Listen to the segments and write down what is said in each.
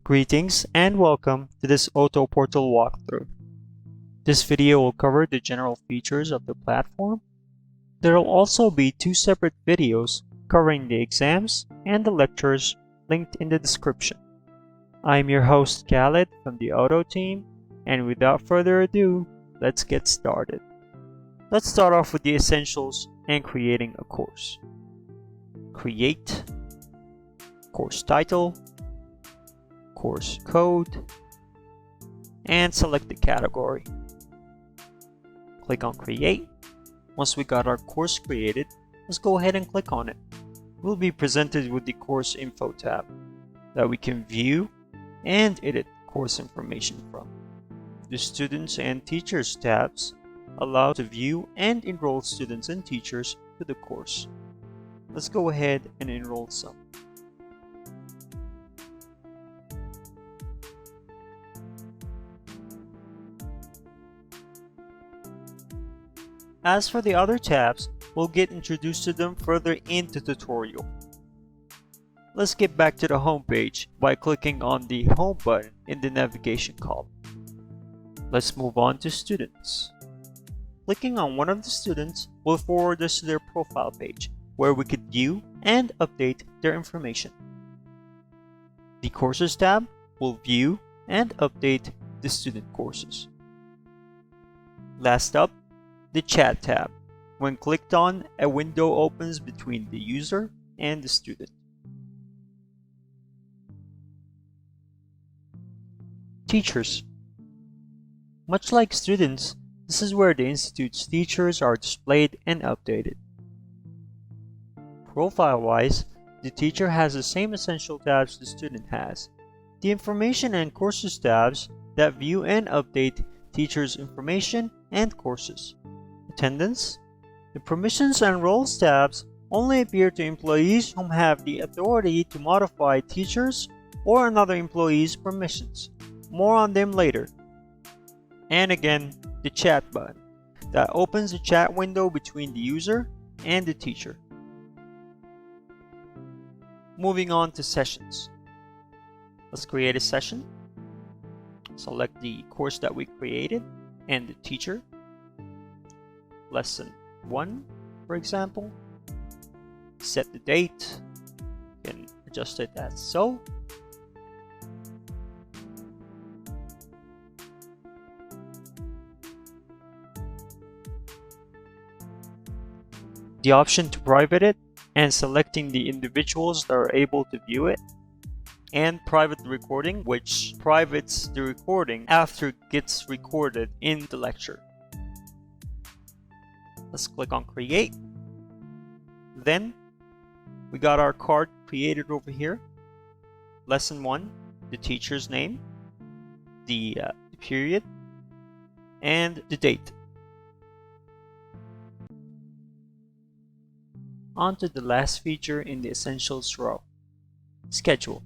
Greetings and welcome to this Oto portal walkthrough. This video will cover the general features of the platform. There will also be two separate videos covering the exams and the lectures linked in the description. I am your host Khaled from the Oto team, and without further ado, let's get started. Let's start off with the essentials and creating a course. Create, course title, course code, and select the category. Click on create. Once we got our course created, let's go ahead and click on it. We'll be presented with the course info tab that we can view and edit course information from. The students and teachers tabs allow to view and enroll students and teachers to the course. Let's go ahead and enroll some. As for the other tabs, we'll get introduced to them further in the tutorial. Let's get back to the home page by clicking on the home button in the navigation column. Let's move on to students. Clicking on one of the students will forward us to their profile page where we could view and update their information. The courses tab will view and update the student courses. Last up, the chat tab. When clicked on, a window opens between the user and the student. Teachers. Much like students, this is where the Institute's teachers are displayed and updated. Profile-wise, the teacher has the same essential tabs the student has. The information and courses tabs that view and update teachers' information and courses. Attendance. The permissions and roles tabs only appear to employees whom have the authority to modify teachers or another employee's permissions. More on them later. And again, the chat button that opens the chat window between the user and the teacher. Moving on to sessions. Let's create a session. Select the course that we created and the teacher. Lesson 1, for example. Set the date. You can adjust it as so. The option to private it and selecting the individuals that are able to view it, and private recording, which privates the recording after it gets recorded in the lecture. Let's click on create. Then we got our card created over here. Lesson 1, the teacher's name, the period, and the date. On to the last feature in the Essentials row, Schedule.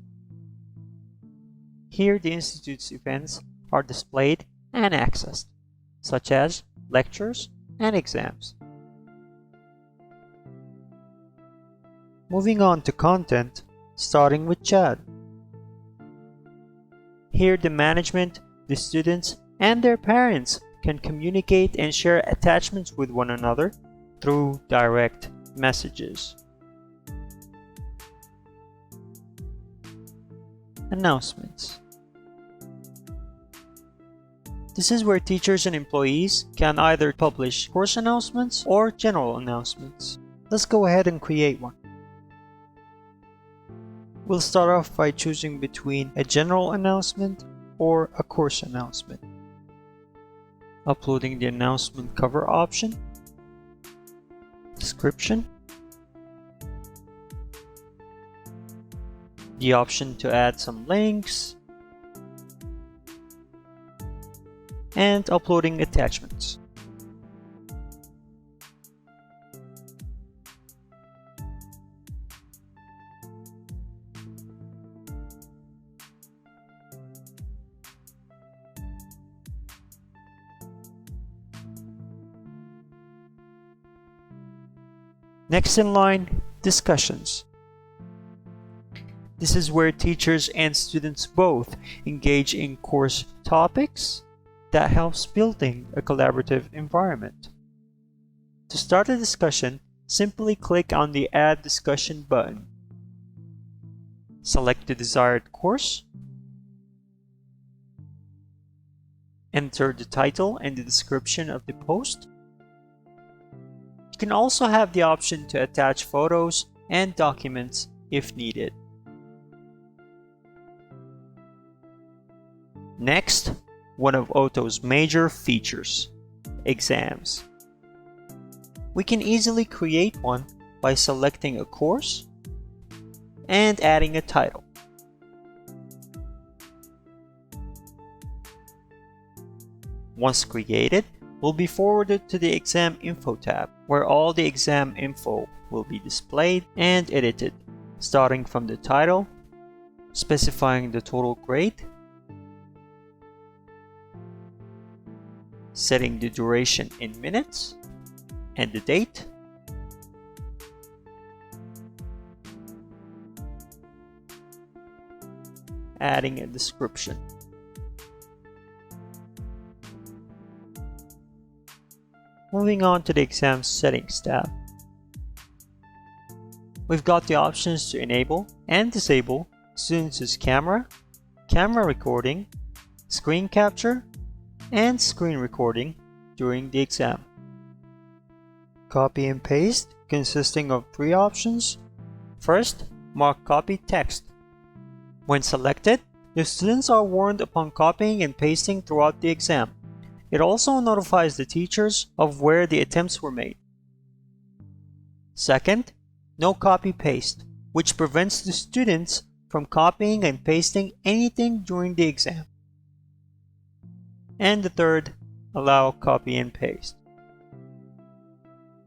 Here the Institute's events are displayed and accessed, such as lectures and exams. Moving on to content, starting with chat. Here the management, the students, and their parents can communicate and share attachments with one another through direct messages. Announcements. This is where teachers and employees can either publish course announcements or general announcements. Let's go ahead and create one. We'll start off by choosing between a general announcement or a course announcement. Uploading the announcement cover option, description, the option to add some links, and uploading attachments. Next in line, discussions. This is where teachers and students both engage in course topics that helps building a collaborative environment. To start a discussion, simply click on the Add Discussion button. Select the desired course. Enter the title and the description of the post. You can also have the option to attach photos and documents if needed. Next, one of Oto's major features, exams. We can easily create one by selecting a course and adding a title. Once created, will be forwarded to the Exam Info tab, where all the exam info will be displayed and edited, starting from the title, specifying the total grade, setting the duration in minutes, and the date, adding a description. Moving on to the exam settings tab. We've got the options to enable and disable students' camera, camera recording, screen capture, and screen recording during the exam. Copy and paste consisting of 3 options. First, mark copy text. When selected, the students are warned upon copying and pasting throughout the exam. It also notifies the teachers of where the attempts were made. Second, no copy-paste, which prevents the students from copying and pasting anything during the exam. And the third, allow copy and paste.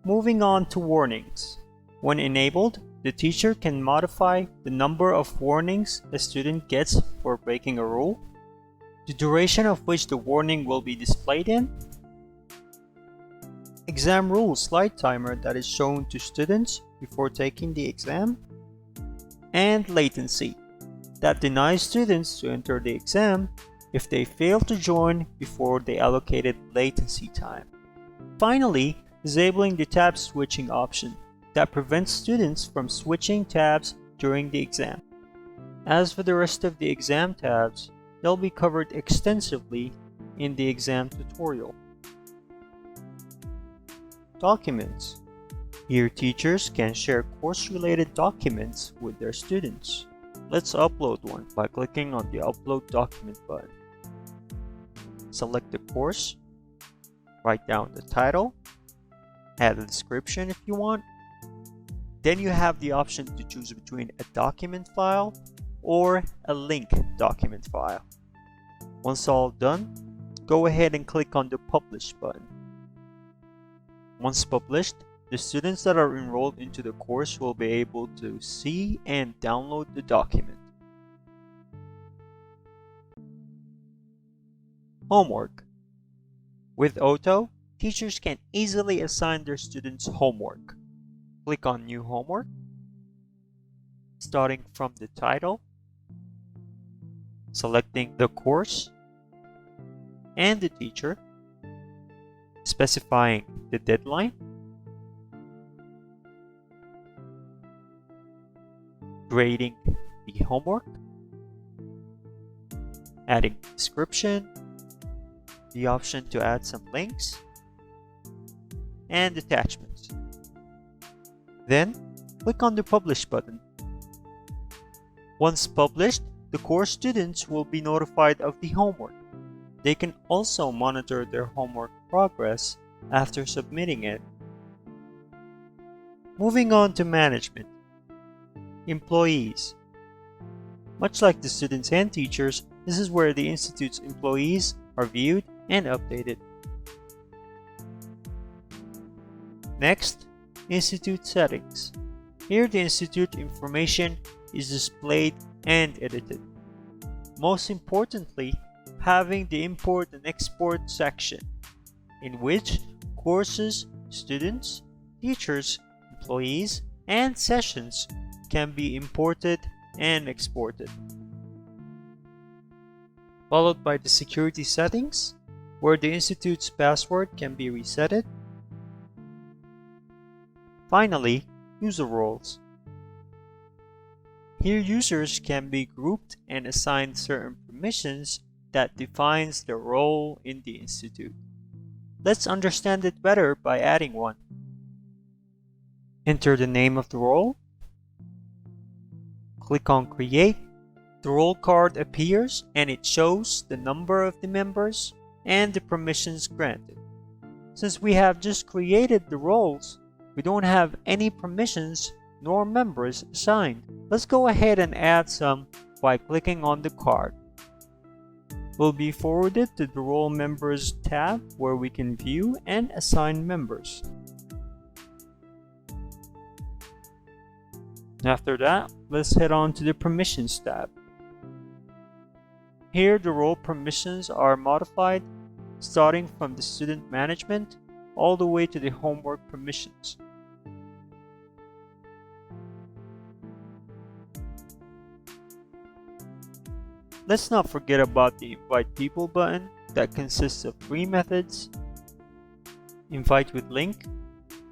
Moving on to warnings. When enabled, the teacher can modify the number of warnings a student gets for breaking a rule, the duration of which the warning will be displayed in, exam rule slide timer that is shown to students before taking the exam, and latency that denies students to enter the exam if they fail to join before the allocated latency time. Finally, disabling the tab switching option that prevents students from switching tabs during the exam. As for the rest of the exam tabs, they'll be covered extensively in the exam tutorial. Documents. Here teachers can share course-related documents with their students. Let's upload one by clicking on the Upload Document button. Select the course, write down the title, add a description if you want. Then you have the option to choose between a document file or a link document file. Once all done, go ahead and click on the Publish button. Once published, the students that are enrolled into the course will be able to see and download the document. Homework. With Oto, teachers can easily assign their students homework. Click on New Homework, starting from the title, selecting the course and the teacher, specifying the deadline, grading the homework, adding description, the option to add some links, and attachments. Then, click on the Publish button. Once published, the course students will be notified of the homework. They can also monitor their homework progress after submitting it. Moving on to management. Employees. Much like the students and teachers, this is where the Institute's employees are viewed and updated. Next, Institute settings. Here the Institute information is displayed and edited. Most importantly, having the import and export section, in which courses, students, teachers, employees, and sessions can be imported and export it. Followed by the security settings, where the institute's password can be resetted. Finally, user roles. Here users can be grouped and assigned certain permissions that defines their role in the institute. Let's understand it better by adding one. Enter the name of the role. Click on Create. The role card appears and it shows the number of the members and the permissions granted. Since we have just created the roles, we don't have any permissions nor members assigned. Let's go ahead and add some by clicking on the card. We'll be forwarded to the Role Members tab where we can view and assign members. After that, let's head on to the Permissions tab. Here, the role permissions are modified starting from the student management all the way to the homework permissions. Let's not forget about the Invite People button that consists of three methods: Invite with Link,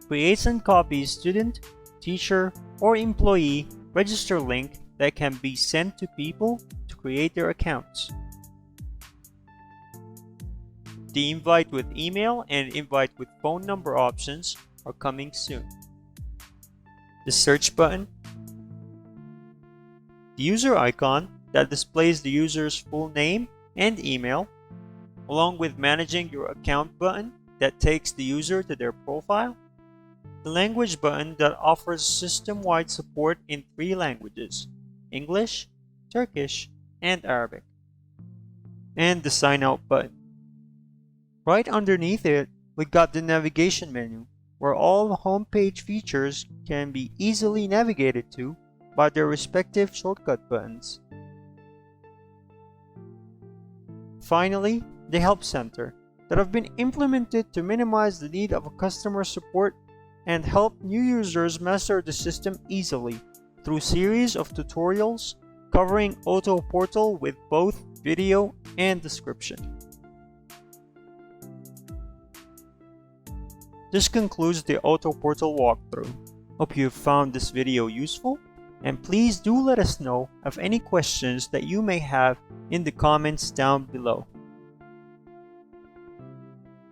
creates and copies student, teacher, or employee register link that can be sent to people to create their accounts. The Invite with Email and Invite with Phone Number options are coming soon. The Search button, the user icon that displays the user's full name and email, along with Managing Your Account button that takes the user to their profile, the Language button that offers system-wide support in 3 languages: English, Turkish, and Arabic, and the Sign Out button. Right underneath it, we got the navigation menu, where all the homepage features can be easily navigated to by their respective shortcut buttons. Finally, the Help Center that have been implemented to minimize the need of customer support and help new users master the system easily through series of tutorials covering Auto Portal with both video and description. This concludes the Auto Portal walkthrough. Hope you found this video useful, and please do let us know of any questions that you may have in the comments down below.